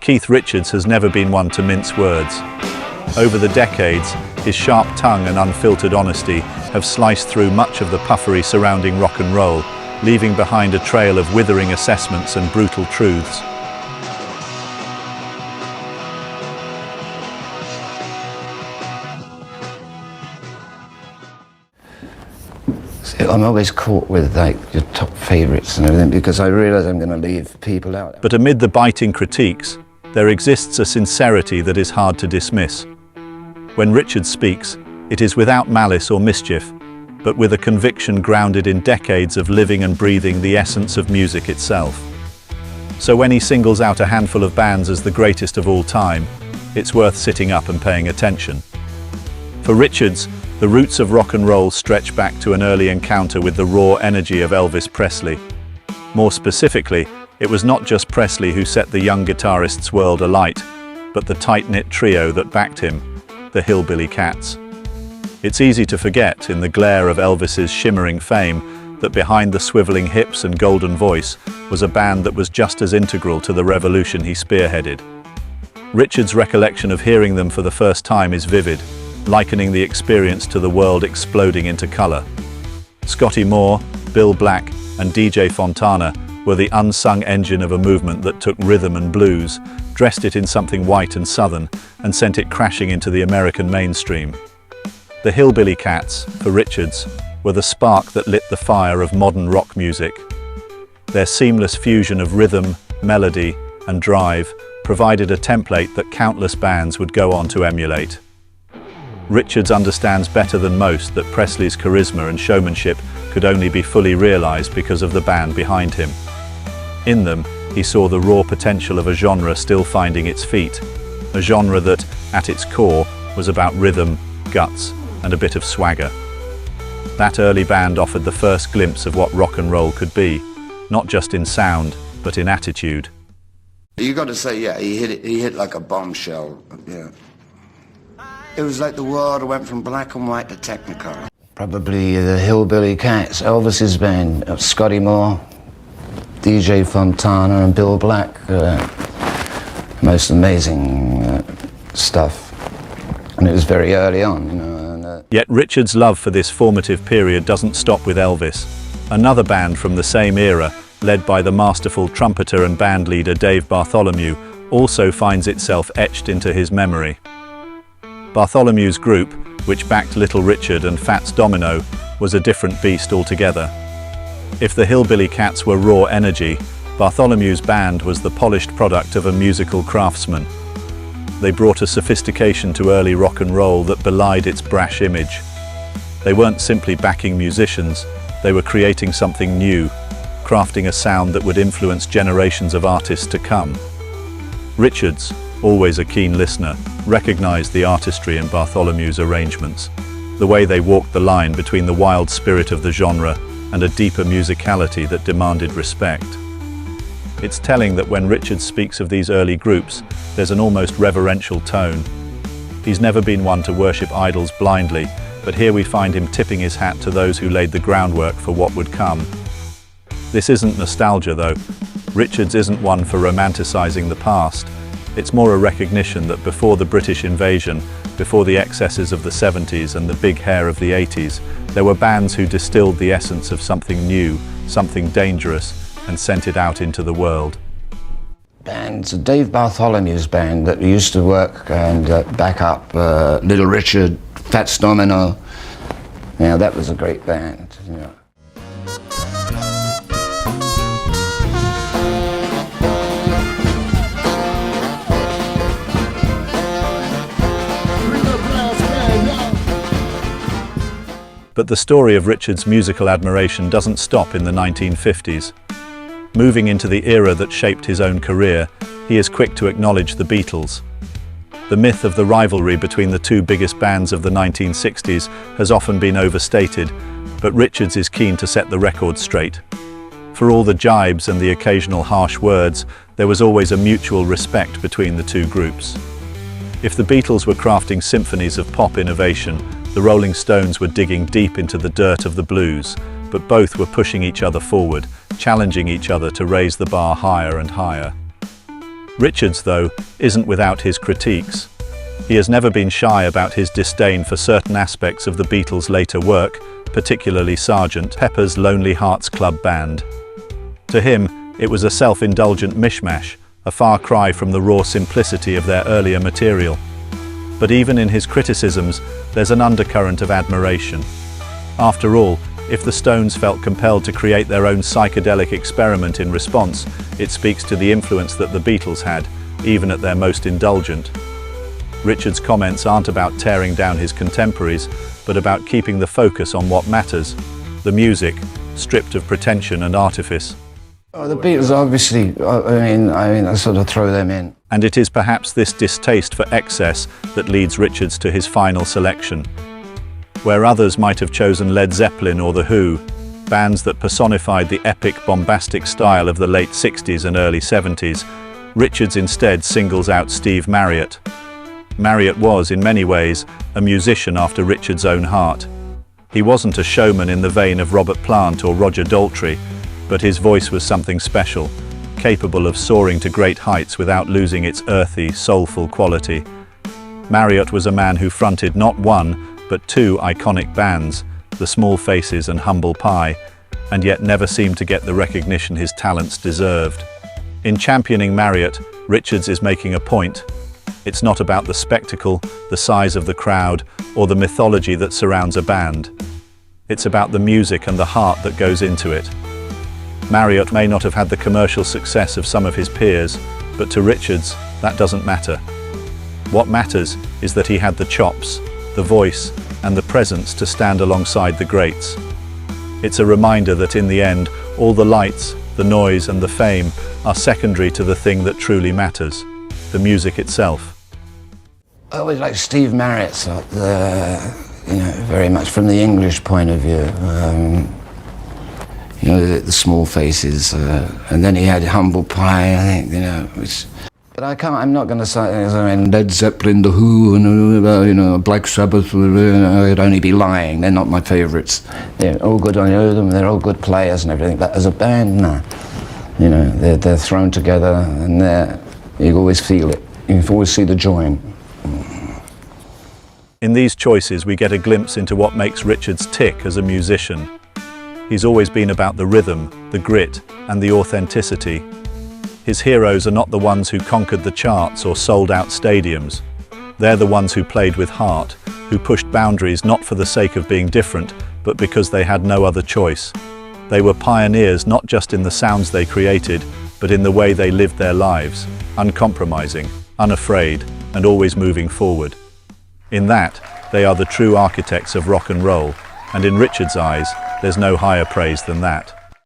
Keith Richards has never been one to mince words. Over the decades, his sharp tongue and unfiltered honesty have sliced through much of the puffery surrounding rock and roll, leaving behind a trail of withering assessments and brutal truths. I'm always caught with like your top favourites and everything because I realise I'm going to leave people out. But amid the biting critiques, there exists a sincerity that is hard to dismiss. When Richards speaks, it is without malice or mischief, but with a conviction grounded in decades of living and breathing the essence of music itself. So when he singles out a handful of bands as the greatest of all time, it's worth sitting up and paying attention. For Richards, the roots of rock and roll stretch back to an early encounter with the raw energy of Elvis Presley. More specifically, it was not just Presley who set the young guitarist's world alight, but the tight-knit trio that backed him, the Hillbilly Cats. It's easy to forget, in the glare of Elvis's shimmering fame, that behind the swiveling hips and golden voice was a band that was just as integral to the revolution he spearheaded. Richards' recollection of hearing them for the first time is vivid, likening the experience to the world exploding into color. Scotty Moore, Bill Black, and DJ Fontana were the unsung engine of a movement that took rhythm and blues, dressed it in something white and southern, and sent it crashing into the American mainstream. The Hillbilly Cats, for Richards, were the spark that lit the fire of modern rock music. Their seamless fusion of rhythm, melody, and drive provided a template that countless bands would go on to emulate. Richards understands better than most that Presley's charisma and showmanship could only be fully realized because of the band behind him. In them, he saw the raw potential of a genre still finding its feet, a genre that, at its core, was about rhythm, guts, and a bit of swagger. That early band offered the first glimpse of what rock and roll could be, not just in sound, but in attitude. You got to say, yeah, he hit like a bombshell, yeah. It was like the world went from black and white to Technicolor. Probably the Hillbilly Cats, Elvis's band, Scotty Moore, DJ Fontana and Bill Black. Most amazing stuff. And it was very early on, you know. Yet Richards' love for this formative period doesn't stop with Elvis. Another band from the same era, led by the masterful trumpeter and band leader Dave Bartholomew, also finds itself etched into his memory. Bartholomew's group, which backed Little Richard and Fats Domino, was a different beast altogether. If the Hillbilly Cats were raw energy, Bartholomew's band was the polished product of a musical craftsman. They brought a sophistication to early rock and roll that belied its brash image. They weren't simply backing musicians, they were creating something new, crafting a sound that would influence generations of artists to come. Richards, always a keen listener, recognized the artistry in Bartholomew's arrangements, the way they walked the line between the wild spirit of the genre and a deeper musicality that demanded respect. It's telling that when Richards speaks of these early groups, there's an almost reverential tone. He's never been one to worship idols blindly, but here we find him tipping his hat to those who laid the groundwork for what would come. This isn't nostalgia, though. Richards isn't one for romanticizing the past. It's more a recognition that before the British invasion, before the excesses of the 70s and the big hair of the 80s, there were bands who distilled the essence of something new, something dangerous, and sent it out into the world. Bands, Dave Bartholomew's band that used to work and back up Little Richard, Fats Domino. Yeah, that was a great band. You know. But the story of Richards' musical admiration doesn't stop in the 1950s. Moving into the era that shaped his own career, he is quick to acknowledge the Beatles. The myth of the rivalry between the two biggest bands of the 1960s has often been overstated, but Richards is keen to set the record straight. For all the jibes and the occasional harsh words, there was always a mutual respect between the two groups. If the Beatles were crafting symphonies of pop innovation, the Rolling Stones were digging deep into the dirt of the blues, but both were pushing each other forward, challenging each other to raise the bar higher and higher. Richards, though, isn't without his critiques. He has never been shy about his disdain for certain aspects of the Beatles' later work, particularly Sgt. Pepper's Lonely Hearts Club Band. To him, it was a self-indulgent mishmash, a far cry from the raw simplicity of their earlier material. But even in his criticisms, there's an undercurrent of admiration. After all, if the Stones felt compelled to create their own psychedelic experiment in response, it speaks to the influence that the Beatles had, even at their most indulgent. Richards' comments aren't about tearing down his contemporaries, but about keeping the focus on what matters, the music, stripped of pretension and artifice. Oh, the Beatles, obviously, I sort of throw them in. And it is perhaps this distaste for excess that leads Richards to his final selection. Where others might have chosen Led Zeppelin or The Who, bands that personified the epic, bombastic style of the late 60s and early 70s, Richards instead singles out Steve Marriott. Marriott was, in many ways, a musician after Richards' own heart. He wasn't a showman in the vein of Robert Plant or Roger Daltrey, but his voice was something special, capable of soaring to great heights without losing its earthy, soulful quality. Marriott was a man who fronted not one, but two iconic bands, the Small Faces and Humble Pie, and yet never seemed to get the recognition his talents deserved. In championing Marriott, Richards is making a point. It's not about the spectacle, the size of the crowd, or the mythology that surrounds a band. It's about the music and the heart that goes into it. Marriott may not have had the commercial success of some of his peers, but to Richards, that doesn't matter. What matters is that he had the chops, the voice, and the presence to stand alongside the greats. It's a reminder that in the end, all the lights, the noise, and the fame are secondary to the thing that truly matters, the music itself. I always like Steve Marriott's, very much from the English point of view. The Small Faces, and then he had Humble Pie, I think, but I'm not going to say, Led Zeppelin, The Who, and, Black Sabbath, I'd only be lying. They're not my favourites. They're all good, I know them, they're all good players and everything, but as a band, nah. They're thrown together, and you always feel it. You can always see the join. In these choices, we get a glimpse into what makes Richards tick as a musician. He's always been about the rhythm, the grit, and the authenticity. His heroes are not the ones who conquered the charts or sold out stadiums. They're the ones who played with heart, who pushed boundaries not for the sake of being different, but because they had no other choice. They were pioneers not just in the sounds they created, but in the way they lived their lives, uncompromising, unafraid, and always moving forward. In that, they are the true architects of rock and roll, and in Richards' eyes, there's no higher praise than that.